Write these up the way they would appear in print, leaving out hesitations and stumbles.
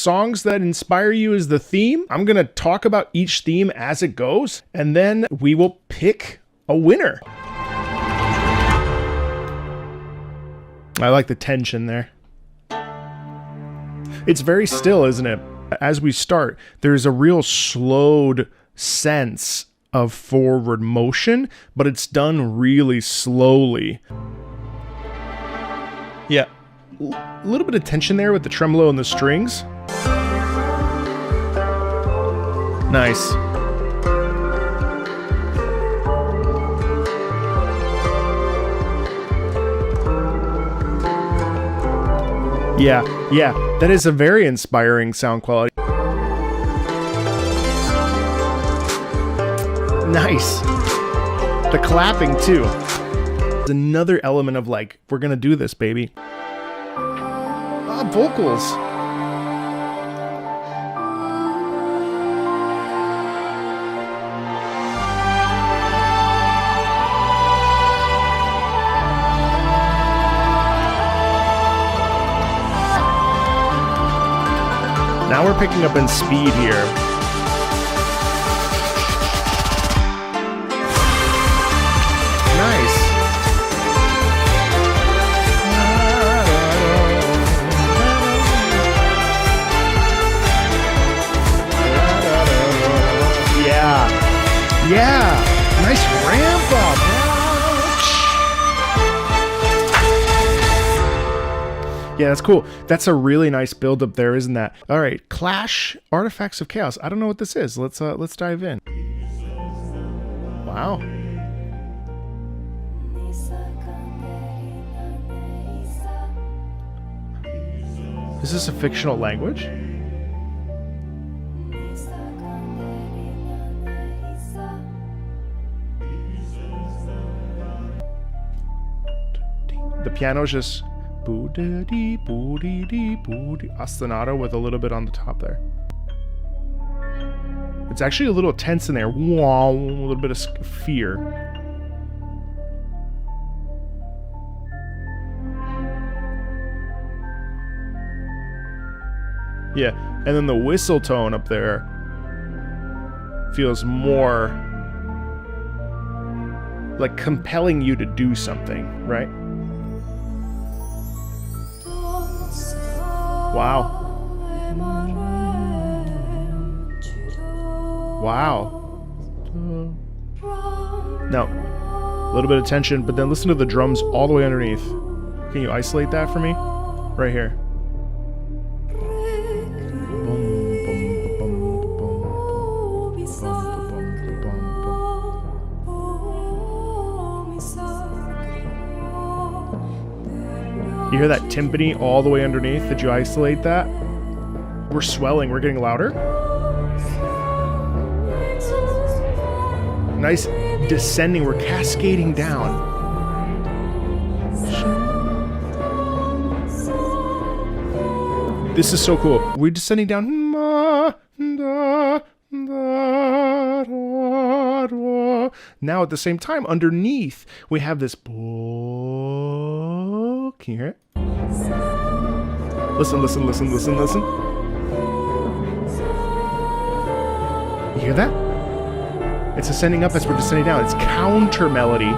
songs that inspire you as the theme. I'm going to talk about each theme as it goes, and then we will pick a winner. I like the tension there. It's very still, isn't it? As we start, there's a real slowed sense of forward motion, but it's done really slowly. Yeah, a little bit of tension there with the tremolo and the strings. Nice. Yeah, that is a very inspiring sound quality. Nice. The clapping too. There's another element of like, we're gonna do this, baby. Vocals. Now we're picking up in speed here. Nice. Yeah. Nice ramp up. Yeah, that's cool. That's a really nice build up there, isn't that? All right, Clash, Artifacts of Chaos. I don't know what this is. Let's dive in. Wow. Is this a fictional language? The piano's just boo-da-dee, boo-dee-dee, boo-dee. Ostinato with a little bit on the top there. It's actually a little tense in there. Wow, a little bit of fear. Yeah, and then the whistle tone up there feels more like compelling you to do something, right? Wow. Wow. No. A little bit of tension, but then listen to the drums all the way underneath. Can you isolate that for me? Right here. You hear that timpani all the way underneath? Did you isolate that? We're swelling. We're getting louder. Nice descending. We're cascading down. This is so cool. We're descending down. Now at the same time, underneath, we have this. Can you hear it? Listen, listen, listen, listen, listen. You hear that? It's ascending up as we're descending down. It's counter melody.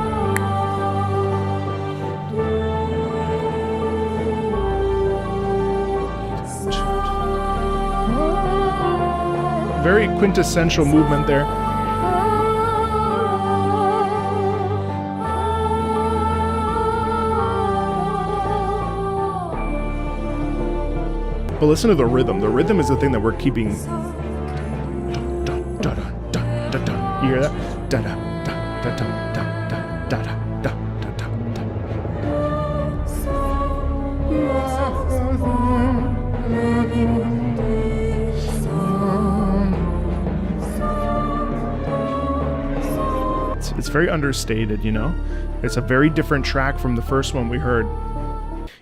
Very quintessential movement there. But listen to the rhythm. The rhythm is the thing that we're keeping. You hear that? It's very understated, you know? It's a very different track from the first one we heard.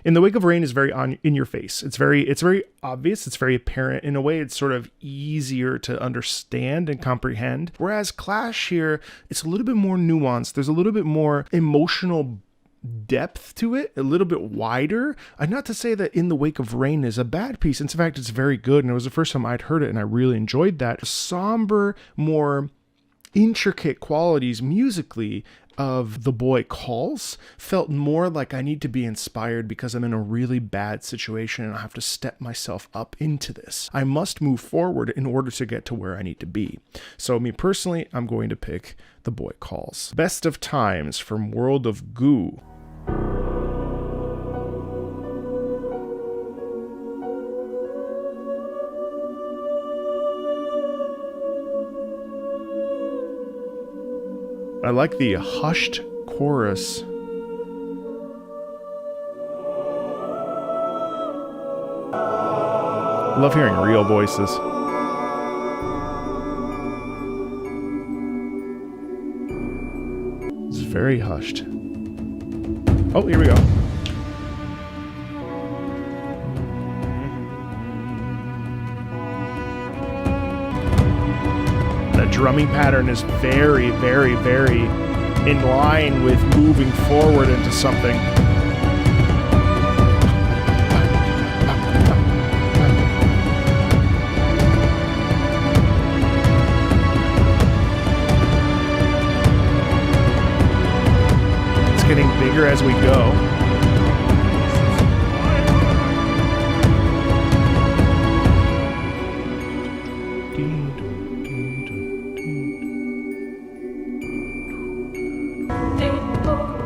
In the Wake of Rain is very in your face. It's very obvious. It's very apparent. In a way, it's sort of easier to understand and comprehend. Whereas Clash here, it's a little bit more nuanced. There's a little bit more emotional depth to it, a little bit wider. Not to say that In the Wake of Rain is a bad piece. In fact, it's very good, and it was the first time I'd heard it, and I really enjoyed that. Somber, more intricate qualities musically of The Boy Calls felt more like I need to be inspired because I'm in a really bad situation and I have to step myself up into this. I must move forward in order to get to where I need to be. So me personally, I'm going to pick The Boy Calls. Best of Times from World of Goo. I like the hushed chorus. I love hearing real voices. It's very hushed. Oh, here we go. The drumming pattern is very, very, very in line with moving forward into something. It's getting bigger as we go.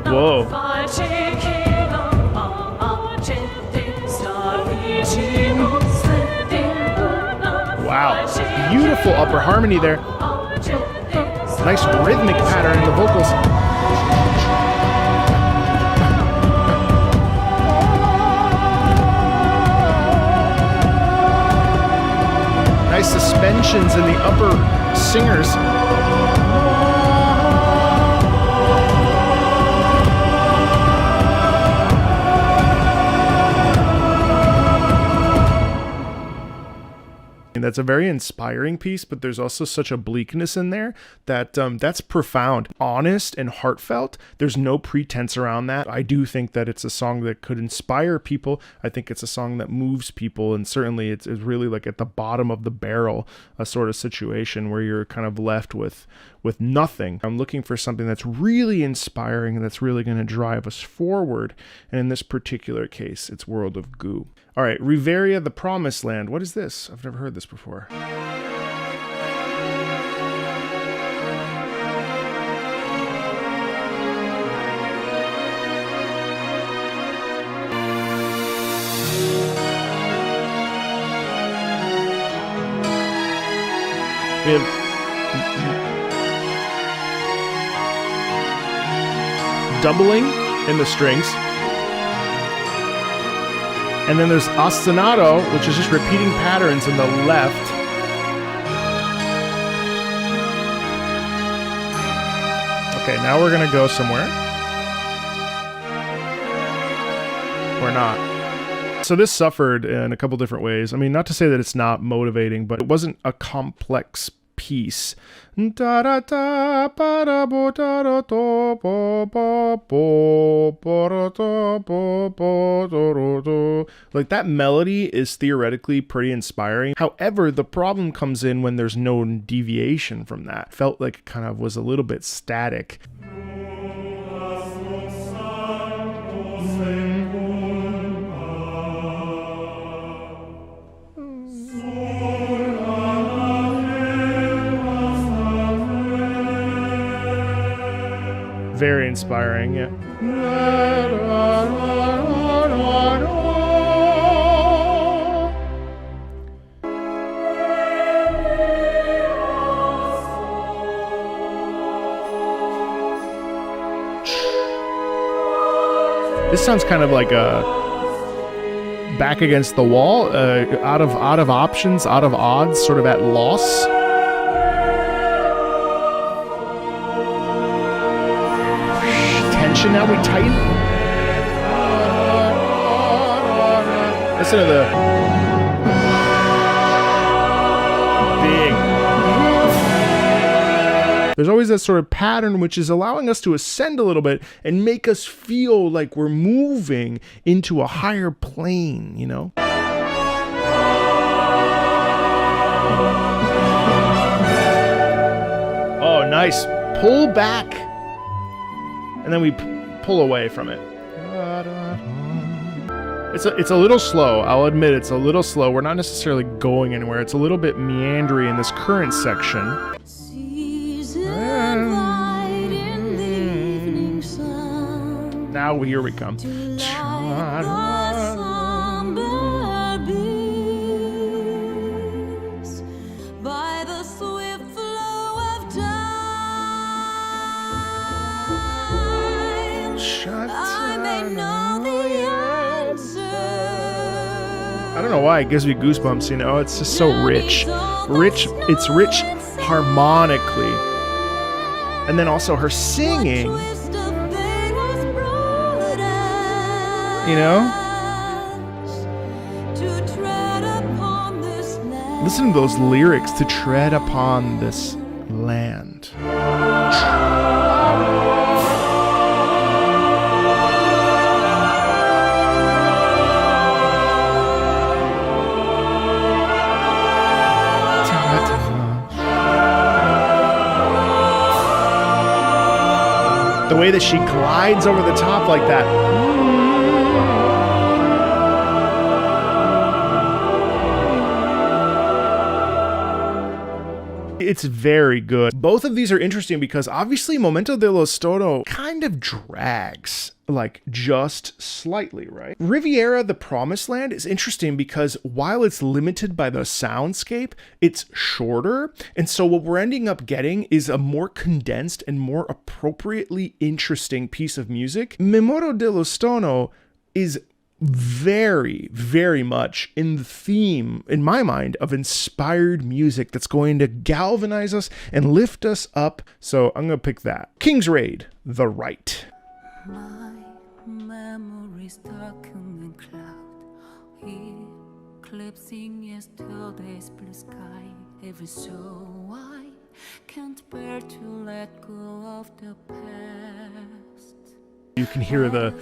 Whoa. Wow. Beautiful upper harmony there. Nice rhythmic pattern in the vocals. Nice suspensions in the upper singers. That's a very inspiring piece, but there's also such a bleakness in there that that's profound, honest, and heartfelt. There's no pretense around that. I do think that it's a song that could inspire people. I think it's a song that moves people, and certainly it's really like at the bottom of the barrel, a sort of situation where you're kind of left with nothing. I'm looking for something that's really inspiring and that's really going to drive us forward. And in this particular case, it's World of Goo. All right, Riveria, The Promised Land. What is this? I've never heard this before. We have doubling in the strings. And then there's ostinato, which is just repeating patterns in the left. Okay, now we're gonna go somewhere. Or not. So this suffered in a couple different ways. I mean, not to say that it's not motivating, but it wasn't a complex piece. Like that melody is theoretically pretty inspiring. However, the problem comes in when there's no deviation from that. Felt like it kind of was a little bit static. Very inspiring, yeah. This sounds kind of like a back against the wall, out of options, out of odds, sort of at loss. Now we tighten. Listen to the big. There's always that sort of pattern which is allowing us to ascend a little bit and make us feel like we're moving into a higher plane, you know? Oh, nice. Pull back. And then we pull away from it. It's a little slow. I'll admit it's a little slow. We're not necessarily going anywhere. It's a little bit meandering in this current section. Now here we come. I don't know why it gives me goosebumps, you know, it's just so rich. It's rich harmonically. And then also her singing, you know? Listen to those lyrics, to tread upon this land. The way that she glides over the top like that. It's very good. Both of these are interesting because obviously Momento dello Storno kind of drags, like just slightly, right? Riviera, the Promised Land, is interesting because while it's limited by the soundscape, it's shorter. And so what we're ending up getting is a more condensed and more appropriately interesting piece of music. Memoro dello Storno is very, very much in the theme, in my mind, of inspired music that's going to galvanize us and lift us up. So I'm going to pick that. King's Raid, The Right. My memories darken and cloud, eclipsing yesterday's blue sky. Even so, I can't bear to let go of the past. You can hear the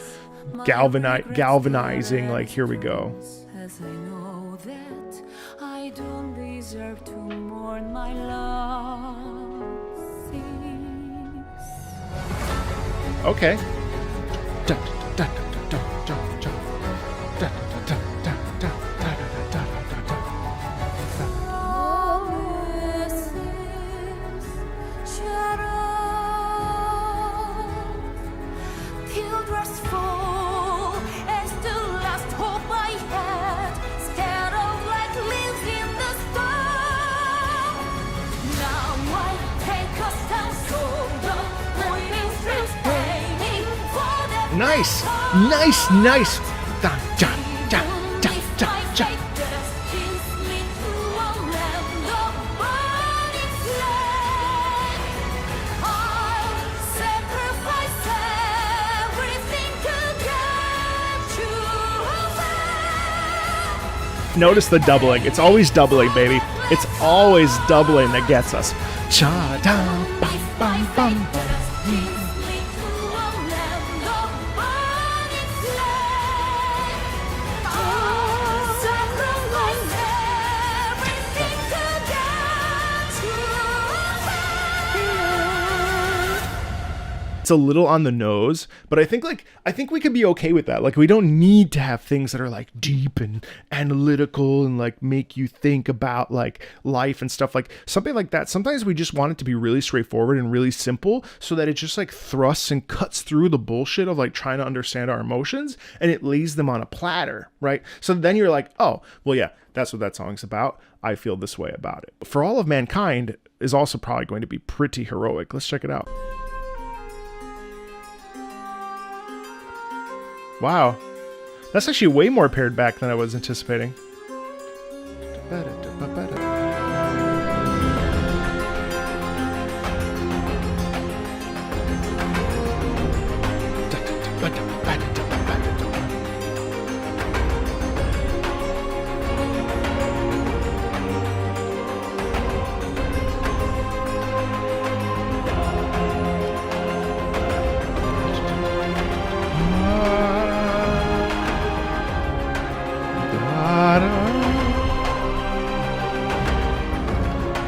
galvanizing, like, here we go. As I know that I don't deserve to mourn my love. Okay. Nice, nice, nice. Da, da, da, da, da, da. Notice the doubling. It's always doubling, baby. It's always doubling that gets us. Cha da, bum, bum, bum. It's a little on the nose, but I think we could be okay with that. Like, we don't need to have things that are like deep and analytical and like make you think about like life and stuff, like something like that. Sometimes we just want it to be really straightforward and really simple so that it just like thrusts and cuts through the bullshit of like trying to understand our emotions, and it lays them on a platter, right? So then you're like, oh, well, yeah, that's what that song's about. I feel this way about it. For All of Mankind is also probably going to be pretty heroic. Let's check it out. Wow, that's actually way more pared back than I was anticipating.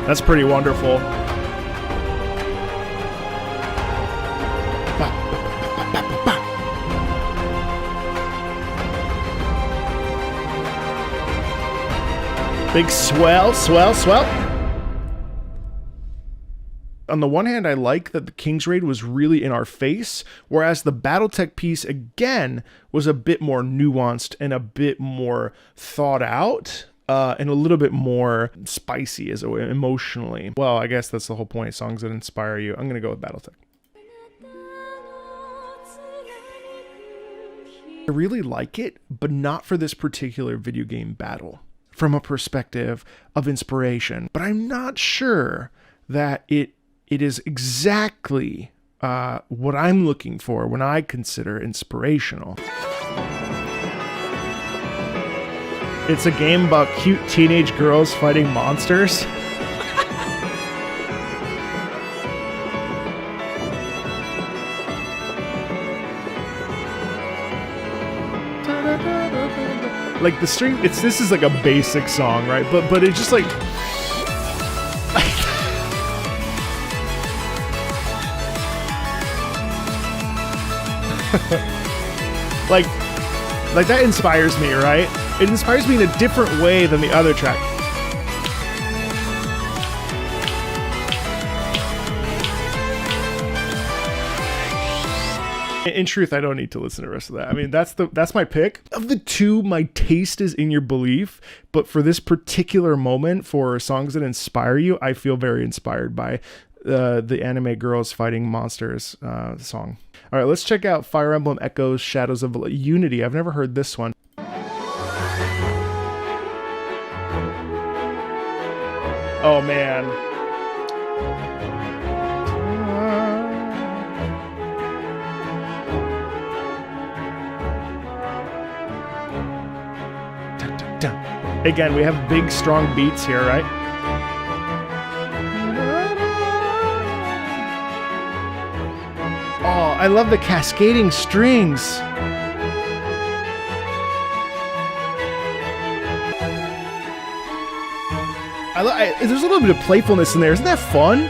That's pretty wonderful. Big swell, swell, swell. On the one hand, I like that the King's Raid was really in our face, whereas the Battletech piece, again, was a bit more nuanced and a bit more thought out, and a little bit more spicy as emotionally. Well, I guess that's the whole point, songs that inspire you. I'm going to go with Battletech. I really like it, but not for this particular video game battle, from a perspective of inspiration. But I'm not sure that it is exactly what I'm looking for when I consider inspirational. It's a game about cute teenage girls fighting monsters. Like the string, this is like a basic song, right? But it's just like like that inspires me, right? It inspires me in a different way than the other track. In truth, I don't need to listen to the rest of that. I mean, that's my pick. Of the two, my taste is in your belief, but for this particular moment, for songs that inspire you, I feel very inspired by the anime girls fighting monsters song. All right, let's check out Fire Emblem Echoes Shadows of Unity. I've never heard this one. Oh, man. Again, we have big, strong beats here, right? Oh, I love the cascading strings. There's a little bit of playfulness in there. Isn't that fun?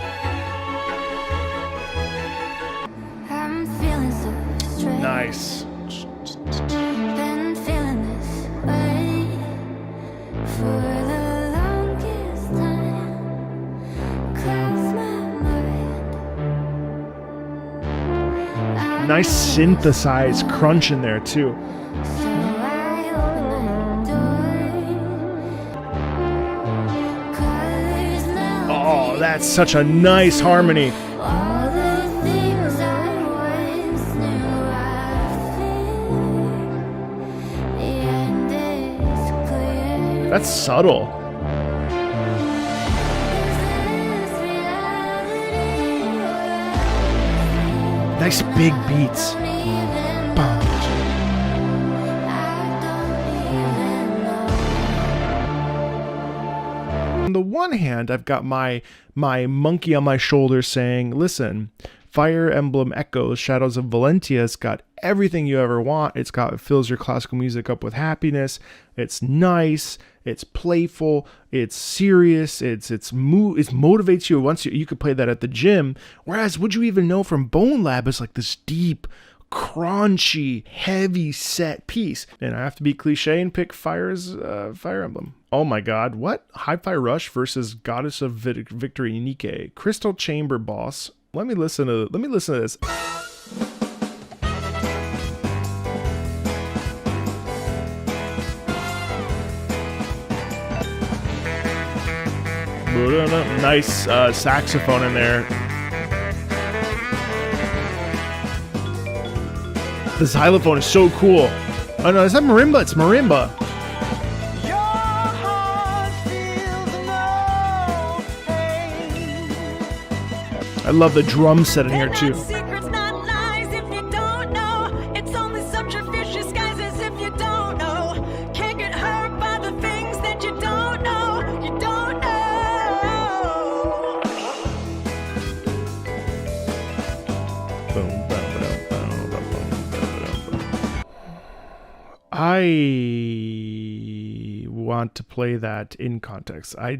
I'm feeling so strange. Nice. Been feeling this way for the longest time. Clouds my mind. Nice synthesized crunch in there too. So I open the door. Colors melt. Oh, that's such a nice harmony. All the things I once knew I feel. The end is clear. That's subtle. Nice big beats. Bum. On the one hand, I've got my monkey on my shoulder saying, listen, Fire Emblem Echoes Shadows of Valentia's got everything you ever want. It fills your classical music up with happiness. It's nice. It's playful. It's serious. It motivates you. Once you could play that at the gym. Whereas Would You Even Know from Bone Lab is like this deep, crunchy, heavy set piece. And I have to be cliche and pick Fire Emblem. Oh my God, what? Hi-Fi Rush versus Goddess of Victory Nike. Crystal Chamber Boss. Let me listen to this. Nice saxophone in there. This xylophone is so cool. Oh no, is that marimba? It's marimba. I love the drum set in here too. Secrets, not lies, if you don't know. It's only subterfuge disguises if you don't know. Can't get hurt by the things that you don't know. You don't know. I want to play that in context. I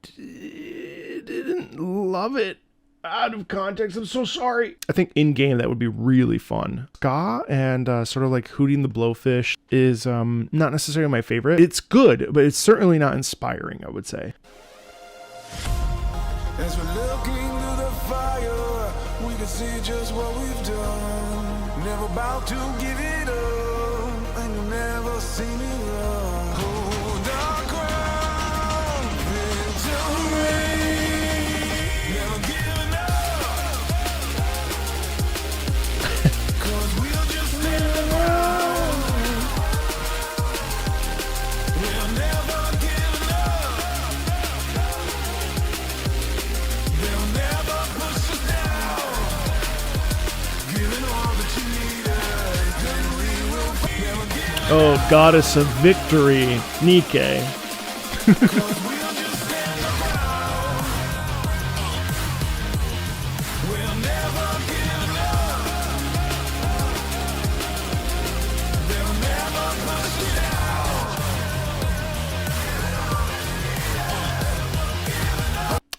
did didn't love it out of context. I'm so sorry. I think in game that would be really fun. Ska and sort of like Hootie and the Blowfish is not necessarily my favorite. It's good, but it's certainly not inspiring, I would say. As we're looking through the fire, we can see just what we've done. Never about to give it up, and you'll never see me run. Hold our ground, victory. Never giving up, 'cause we'll just stand around. We'll never give up. They'll never push us down. Giving all that you need us, then we will never give Oh, Goddess of Victory, Nike. 'cause we'll just stand around. We'll never give up. They'll never push us down.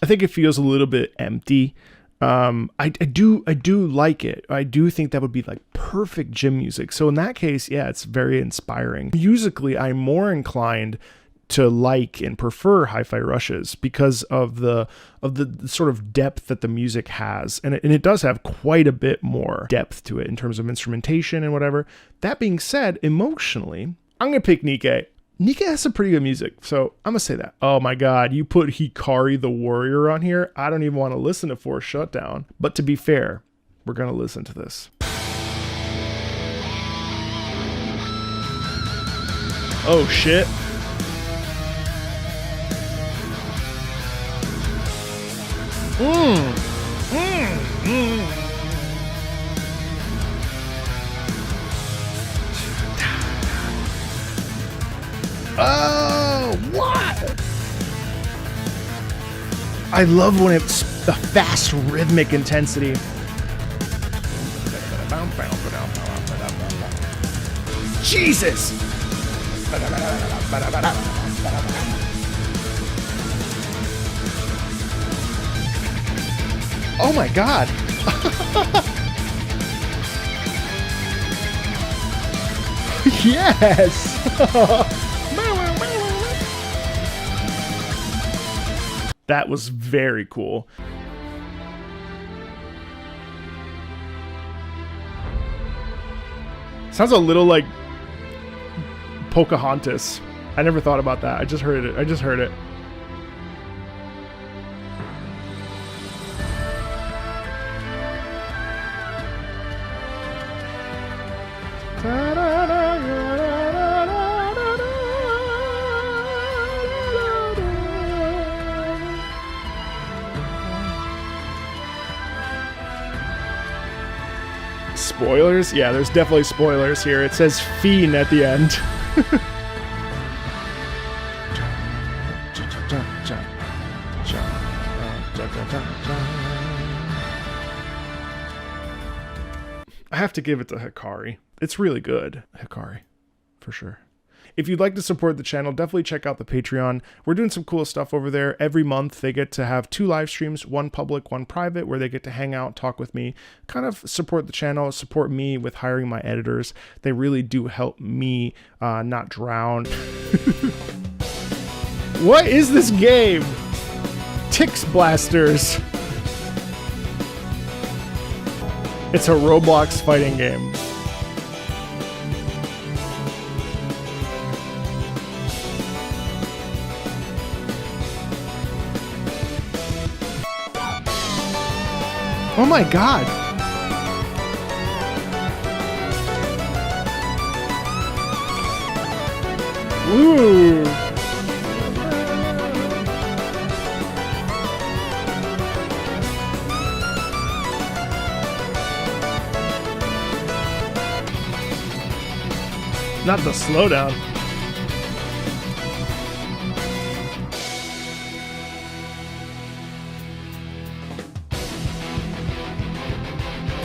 I think it feels a little bit empty. I do like it. I do think that would be like perfect gym music. So in that case, yeah, it's very inspiring. Musically, I'm more inclined to like and prefer Hi-Fi Rushes because of the sort of depth that the music has, and it does have quite a bit more depth to it in terms of instrumentation and whatever. That being said, emotionally, I'm gonna pick Nike. Nike has some pretty good music, so I'm gonna say that. Oh my god, you put Hikari the Warrior on here? I don't even want to listen to Force Shutdown. But to be fair, we're gonna listen to this. Oh shit. Oh, what? I love when it's the fast rhythmic intensity. Jesus! Oh my god! Yes! That was very cool. Sounds a little like Pocahontas. I never thought about that. I just heard it. Spoilers? Yeah, there's definitely spoilers here. It says Fiend at the end. I have to give it to Hikari. It's really good. Hikari, for sure. If you'd like to support the channel, definitely check out the Patreon. We're doing some cool stuff over there. Every month, they get to have 2 live streams, one public, one private, where they get to hang out, talk with me, kind of support the channel, support me with hiring my editors. They really do help me not drown. What is this game? Tix Blasters. It's a Roblox fighting game. Oh my god. Ooh. Not the slowdown.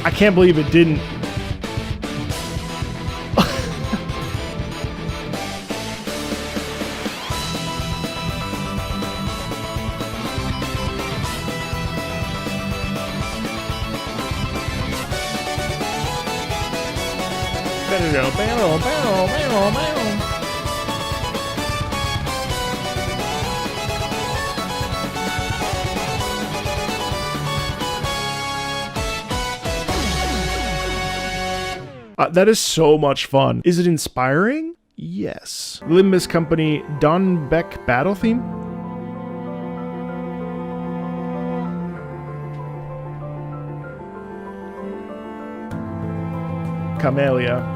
I can't believe it didn't. That is so much fun. Is it inspiring? Yes. Limbus Company, Don Beck battle theme? Camellia.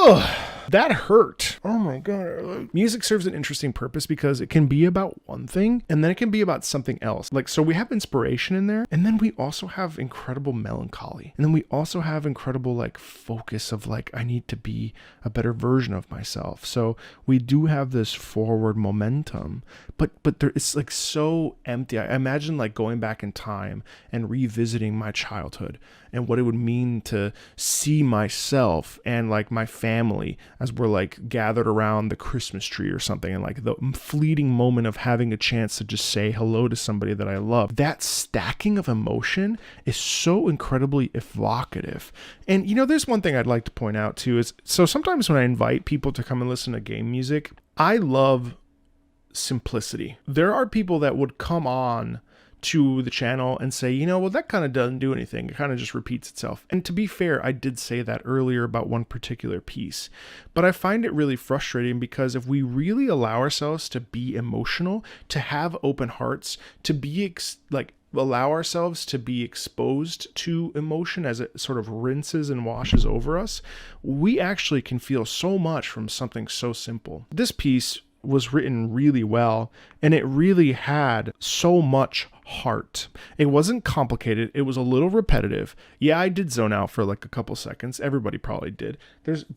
Ugh, that hurt. Oh my god. Music serves an interesting purpose because it can be about one thing and then it can be about something else. Like, so we have inspiration in there, and then we also have incredible melancholy. And then we also have incredible like focus of like, I need to be a better version of myself. So we do have this forward momentum, but there, it's like so empty. I imagine like going back in time and revisiting my childhood and what it would mean to see myself and like my family as we're like gathered around the Christmas tree or something, and like the fleeting moment of having a chance to just say hello to somebody that I love. That stacking of emotion is so incredibly evocative. And you know, there's one thing I'd like to point out too is, so sometimes when I invite people to come and listen to game music, I love simplicity. There are people that would come on to the channel and say, you know, well, that kind of doesn't do anything. It kind of just repeats itself. And to be fair, I did say that earlier about one particular piece, but I find it really frustrating because if we really allow ourselves to be emotional, to have open hearts, to be allow ourselves to be exposed to emotion as it sort of rinses and washes over us, we actually can feel so much from something so simple. This piece was written really well, and it really had so much heart. It wasn't complicated. It was a little repetitive. Yeah, I did zone out for like a couple seconds. Everybody probably did.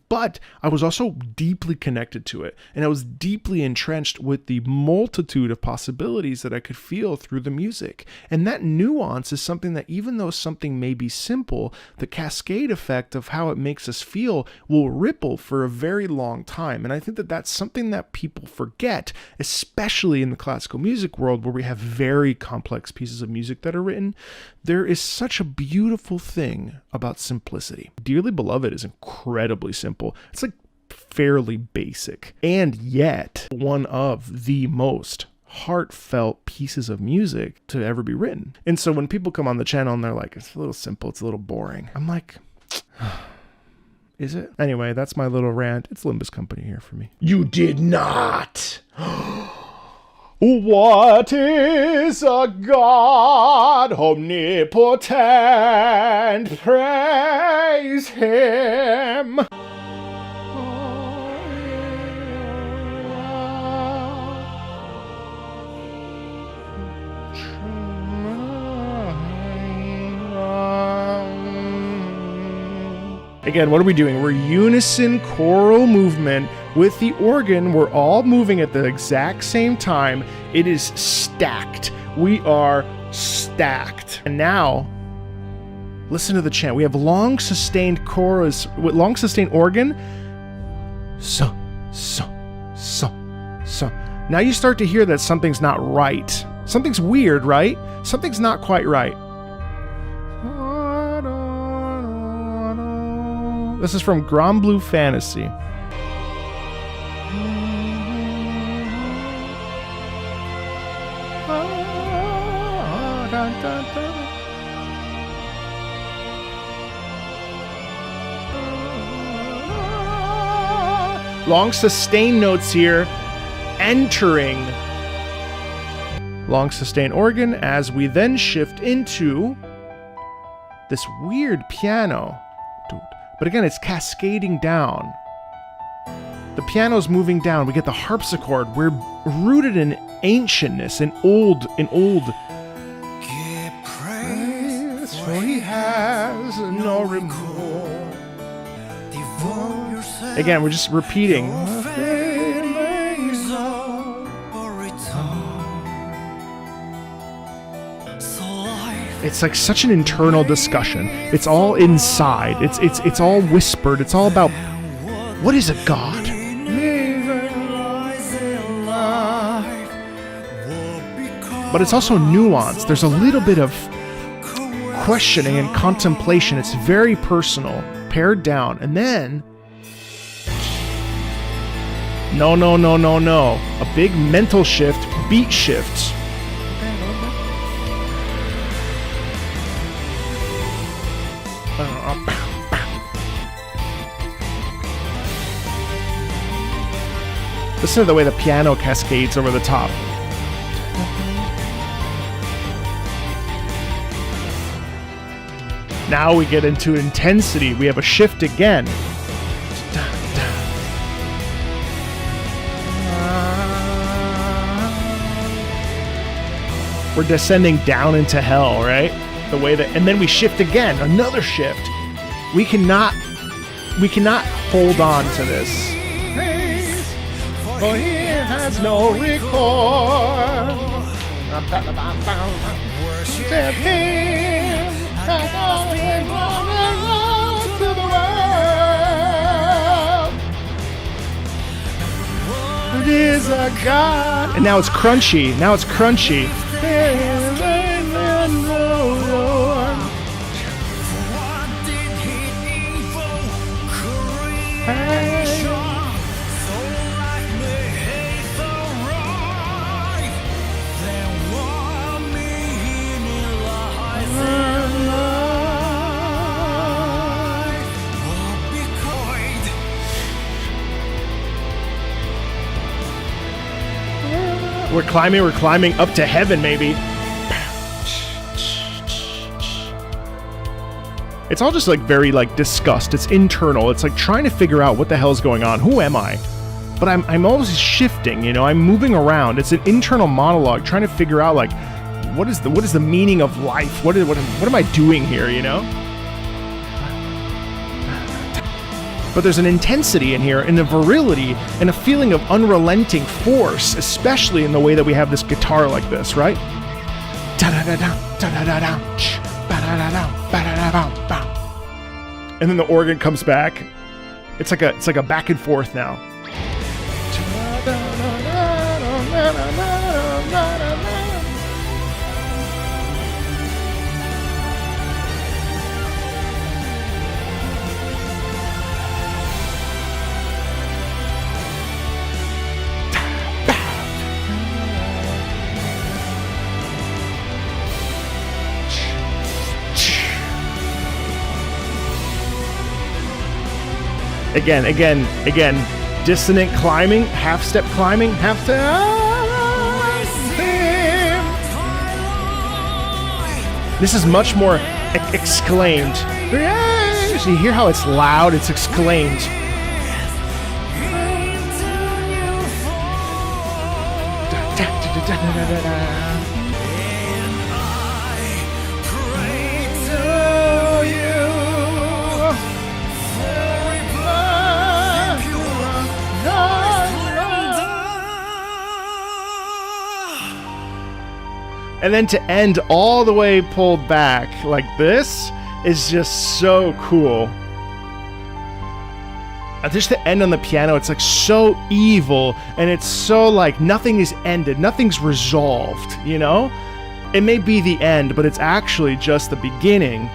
But I was also deeply connected to it, and I was deeply entrenched with the multitude of possibilities that I could feel through the music. And that nuance is something that, even though something may be simple, the cascade effect of how it makes us feel will ripple for a very long time. And I think that that's something that people forget, especially in the classical music world where we have very complex pieces of music that are written. There is such a beautiful thing about simplicity. Dearly Beloved is incredibly simple. It's like fairly basic, and yet one of the most heartfelt pieces of music to ever be written. And so when people come on the channel and they're like, it's a little simple, it's a little boring, I'm like, is it? Anyway, that's my little rant. It's Limbus Company here for me. You did not. What is a God omnipotent? Praise him. Again, what are we doing? We're unison choral movement with the organ. We're all moving at the exact same time. It is stacked. We are stacked. And now, listen to the chant. We have long sustained chorus with long sustained organ. So. Now you start to hear that something's not right. Something's weird, right? Something's not quite right. This is from Grand Blue Fantasy. Long sustained notes here, entering long sustained organ as we then shift into this weird piano. But again, it's cascading down. The piano's moving down. We get the harpsichord. We're rooted in ancientness, in old. Give praise, For he has no remorse. devote yourself. Again, we're just repeating. It's like such an internal discussion. It's all inside. It's all whispered. It's all about what is a god? But it's also nuanced. There's a little bit of questioning and contemplation. It's very personal, pared down. And then no. A big mental shift, beat shift. Listen to the way the piano cascades over the top. Now we get into intensity. We have a shift again. We're descending down into hell, right? The way that, and then we shift again, another shift. We cannot hold on to this. For he has no record. Worship him as all his glory to the world. It is a God. And now it's crunchy. We're climbing up to heaven, maybe. It's all just like very like disgust. It's internal. It's like trying to figure out what the hell's going on. Who am I? But I'm always shifting, you know. I'm moving around. It's an internal monologue trying to figure out like what is the meaning of life? What am I doing here, you know? But there's an intensity in here, and a virility, and a feeling of unrelenting force, especially in the way that we have this guitar like this, right? And then the organ comes back. It's like a back and forth now. Again, dissonant climbing, half step climbing, half step. This is much more exclaimed. You hear how it's loud? It's exclaimed. And then to end all the way pulled back like this is just so cool. Just the end on the piano, it's like so evil, and it's so like nothing is ended, nothing's resolved, you know? It may be the end, but it's actually just the beginning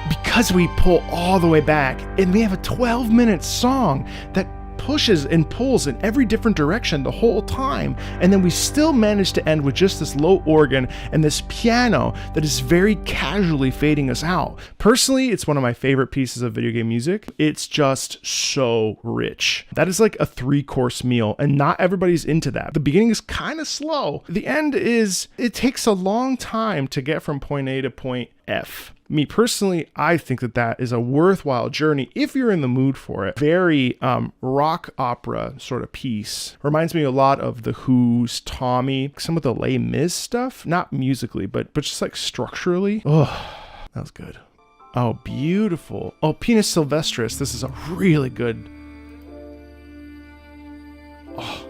because we pull all the way back, and we have a 12-minute song that pushes and pulls in every different direction the whole time, and then we still manage to end with just this low organ and this piano that is very casually fading us out. Personally, it's one of my favorite pieces of video game music. It's just so rich. That is like a 3-course meal, and not everybody's into that. The beginning is kind of slow. The end is, it takes a long time to get from point A to point F. Me personally, I think that that is a worthwhile journey if you're in the mood for it. Very rock opera sort of piece. Reminds me a lot of The Who's Tommy, some of the Les Mis stuff, not musically, but just like structurally. Oh, that was good. Oh, beautiful. Oh, Penis Sylvestris, this is a really good. Oh.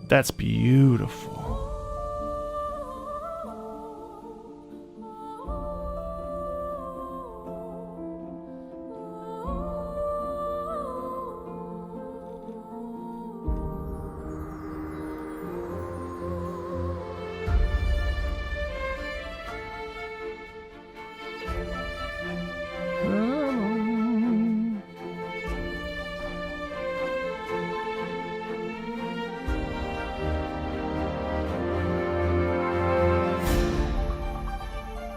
That's beautiful.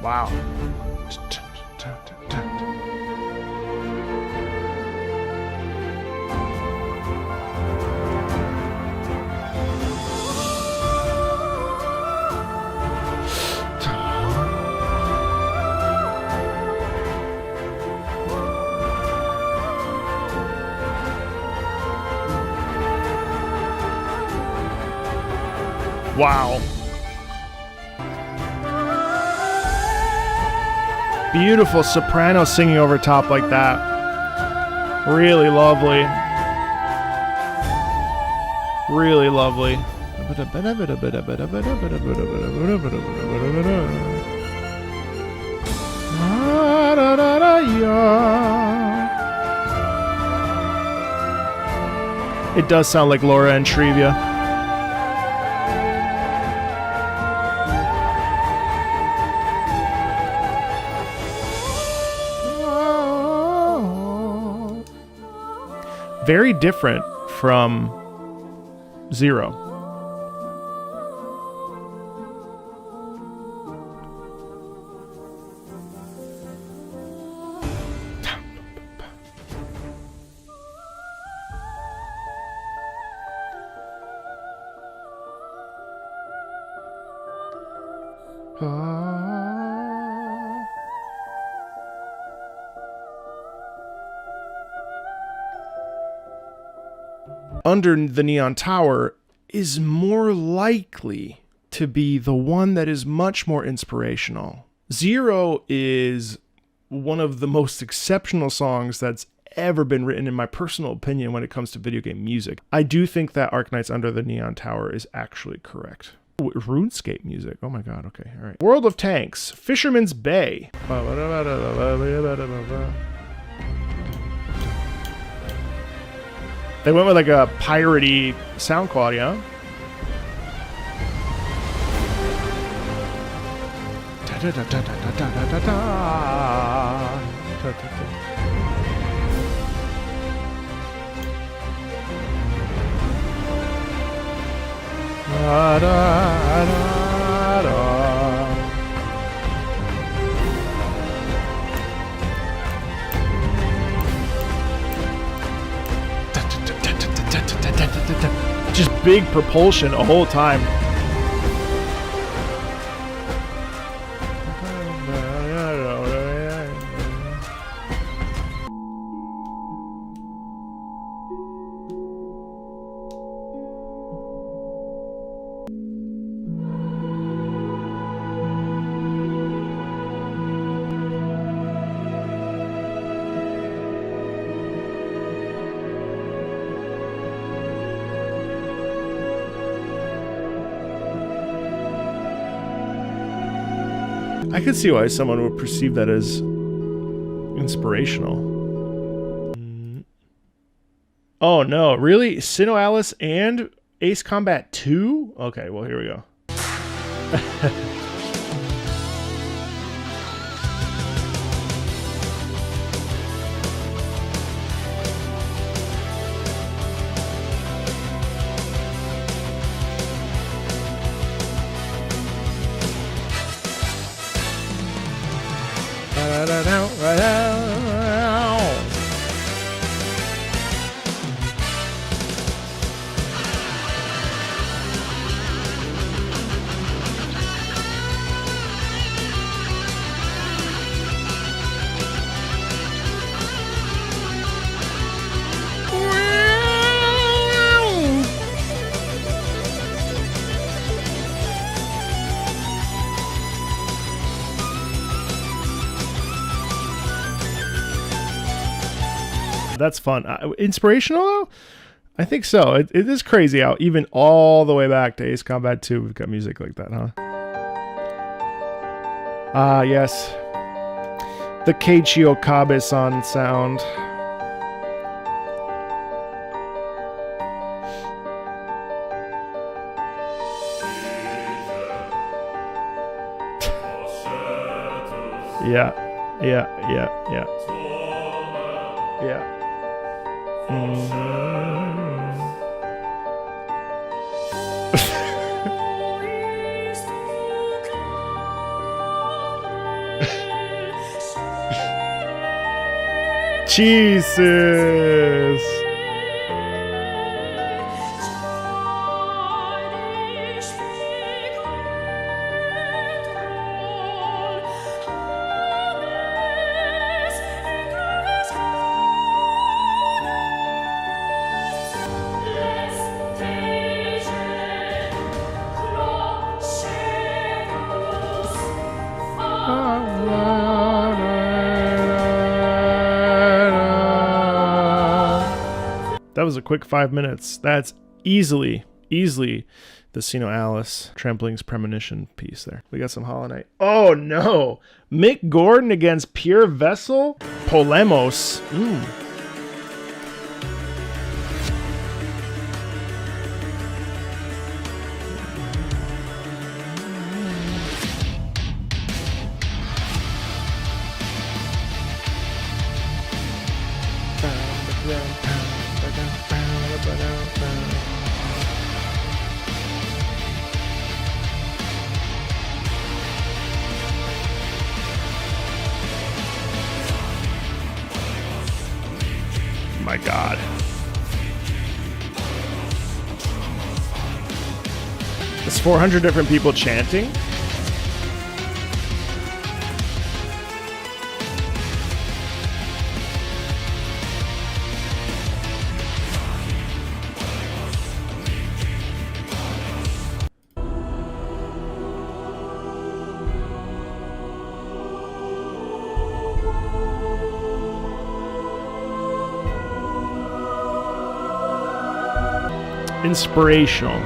Wow. Wow. Beautiful soprano singing over top like that. Really lovely. Really lovely. It does sound like Laura and Trivia. Very different from Zero. Under the Neon Tower is more likely to be the one that is much more inspirational. Zero is one of the most exceptional songs that's ever been written, in my personal opinion, when it comes to video game music. I do think that Arknight's Under the Neon Tower is actually correct. RuneScape music. Oh my god, okay, all right. World of Tanks, Fisherman's Bay. They went with like a piratey sound quality, huh? Just big propulsion the whole time. I could see why someone would perceive that as inspirational. Oh no, really? Sino Alice and Ace Combat 2? Okay, well here we go. That's fun. Inspirational though? I think so. It is crazy how even all the way back to Ace Combat 2 we've got music like that, huh? Ah, yes. The Keiichi Okabe-san sound. Yeah. Jesus. That was a quick 5 minutes. That's easily the Sino Alice Trampling's Premonition piece there. We got some Hollow Knight. Oh no! Mick Gordon against Pure Vessel? Polemos. My God. It's 400 different people chanting. Inspirational.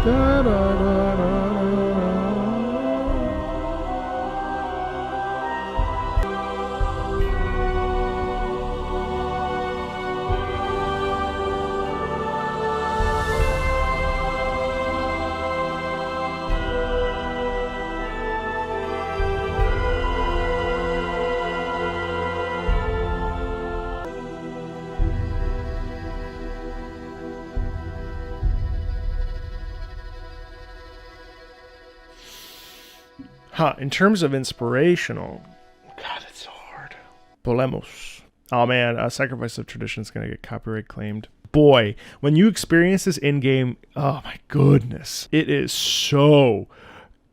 Da, da, da, da. In terms of inspirational, God, it's so hard. Polemos. Oh man, Sacrifice of Tradition is going to get copyright claimed. Boy, when you experience this in-game, oh my goodness. It is so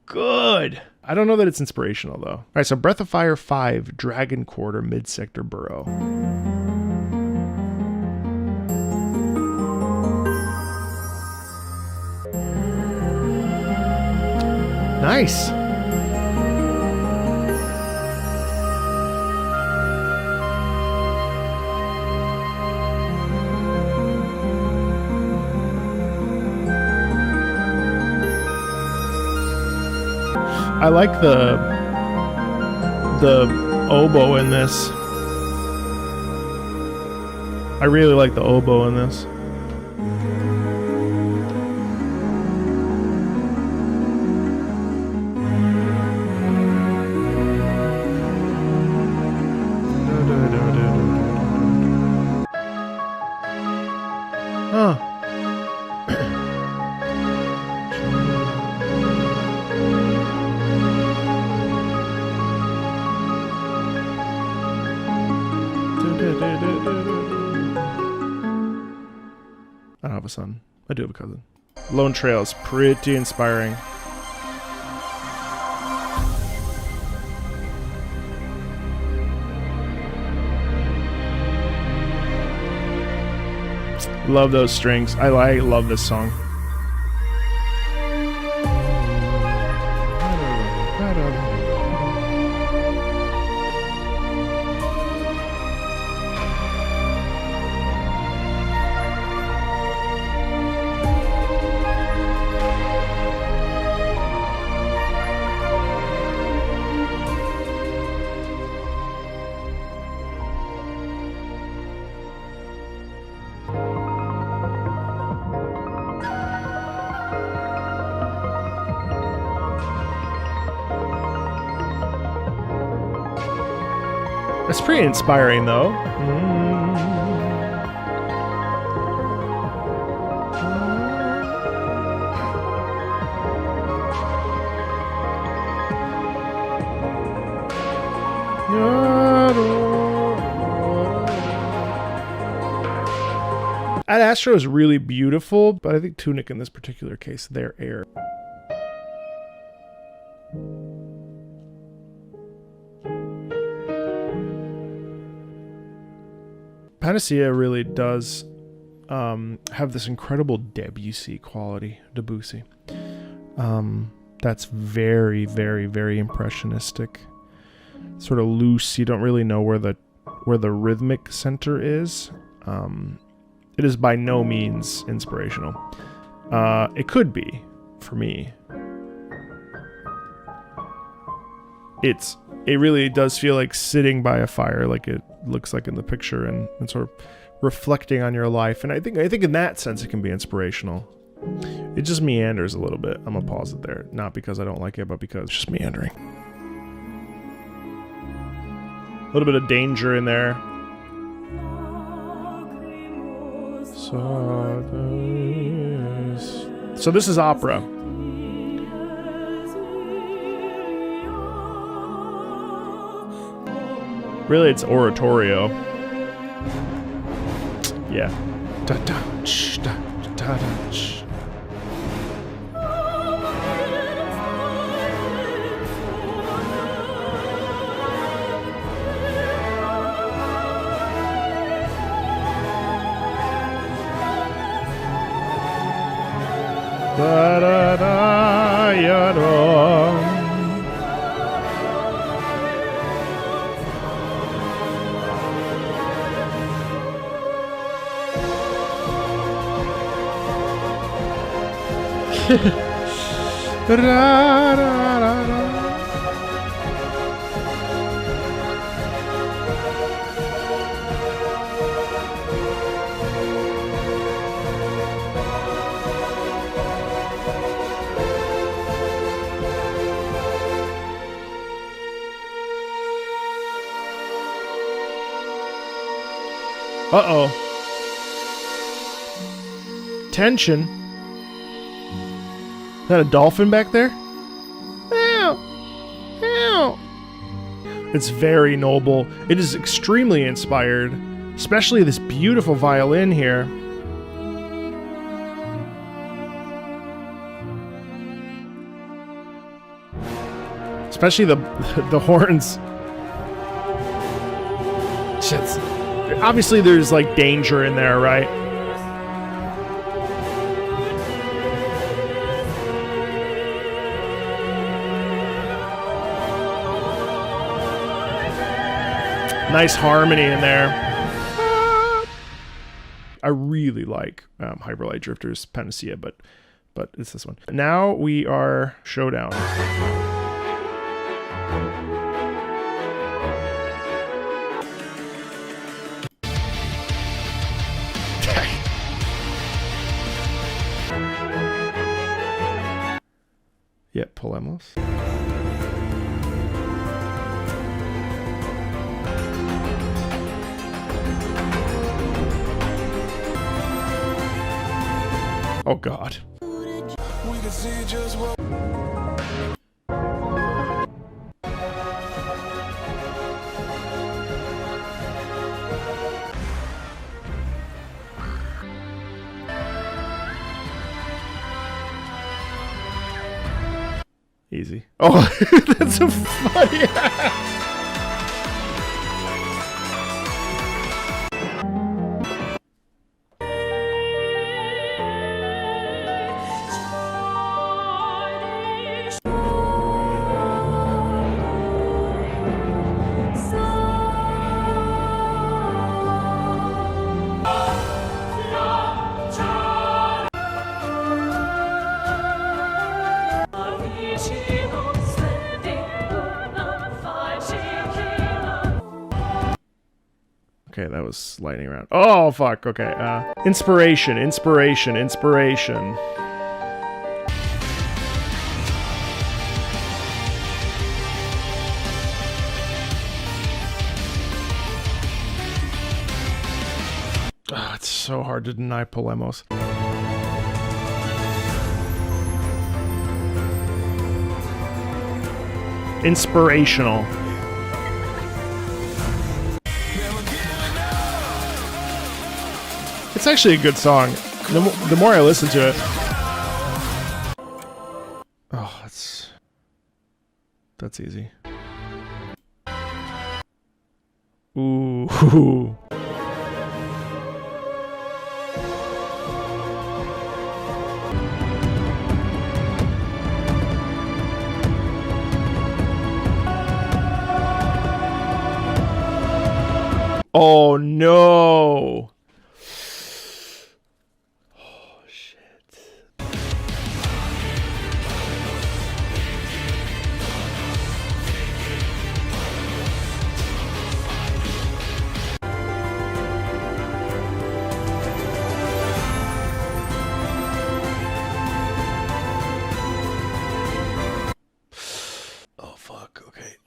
good. I don't know that it's inspirational though. All right, so Breath of Fire 5, Dragon Quarter, Mid-Sector Burrow. Nice. I like the oboe in this. I really like the oboe in this. Huh. I don't have a son. I do have a cousin. Lone Trail is pretty inspiring. Love those strings. I love this song. It's pretty inspiring, though. Ad Astra is really beautiful, but I think Tunic in this particular case, their air. Panacea really does have this incredible Debussy quality. That's very, very, very impressionistic. Sort of loose. You don't really know where the rhythmic center is. It is by no means inspirational. It could be for me. It really does feel like sitting by a fire, like it looks like in the picture, and sort of reflecting on your life. And I think in that sense it can be inspirational. It just meanders a little bit. I'm gonna pause it there, not because I don't like it, but because it's just meandering. A little bit of danger in there. So this is opera. Really, it's oratorio. Yeah. Da da ch da da da ch. Da da da ya da. Da, da, da, da. Uh-oh. Tension. Is that a dolphin back there? Ow! Ow! It's very noble. It is extremely inspired. Especially this beautiful violin here. Especially the horns. Shit. Obviously there's like danger in there, right? Nice harmony in there. I really like Hyperlight Drifter's Panacea, but it's this one. Now we are Showdown. Yeah, Polemos. Oh God. We can see just what. Easy. Oh, that's so funny. Okay, that was lightning round. Oh, fuck. Okay. Inspiration. Oh, it's so hard to deny Polemos. Inspirational. It's actually a good song. The more I listen to it. Oh, that's easy. Ooh. Oh no. Oh fuck, okay.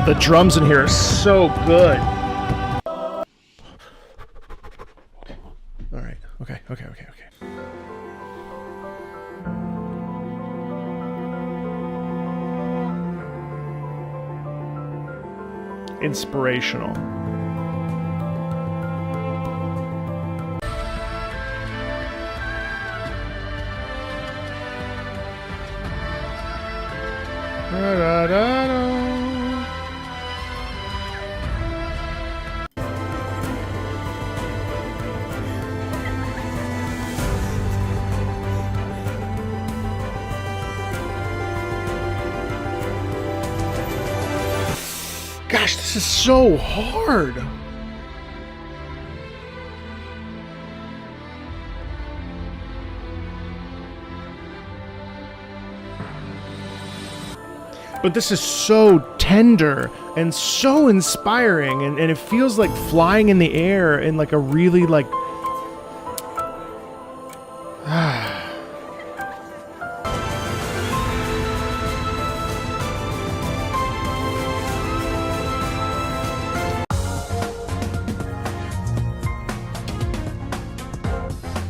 The drums in here are so good. All right. Okay. Inspirational. Gosh, this is so hard. But this is so tender and so inspiring, and it feels like flying in the air in like a really like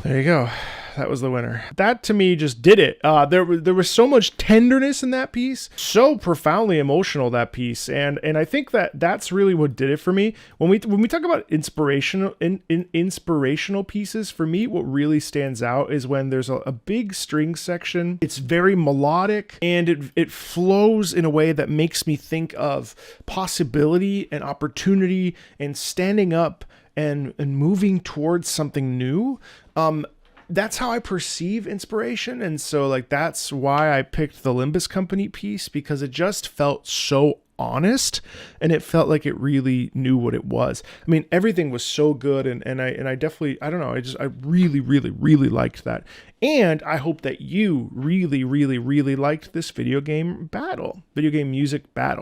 There you go. That was the winner. That to me just did it. There was so much tenderness in that piece, so profoundly emotional, that piece, and I think that's really what did it for me. When we talk about inspirational pieces, for me, what really stands out is when there's a big string section. It's very melodic and it flows in a way that makes me think of possibility and opportunity and standing up and moving towards something new. That's how I perceive inspiration, and so like that's why I picked the Limbus Company piece, because it just felt so honest, and it felt like it really knew what it was. I mean, everything was so good, and I definitely, I don't know, I really, really, really liked that. And I hope that you really, really, really liked this video game music battle.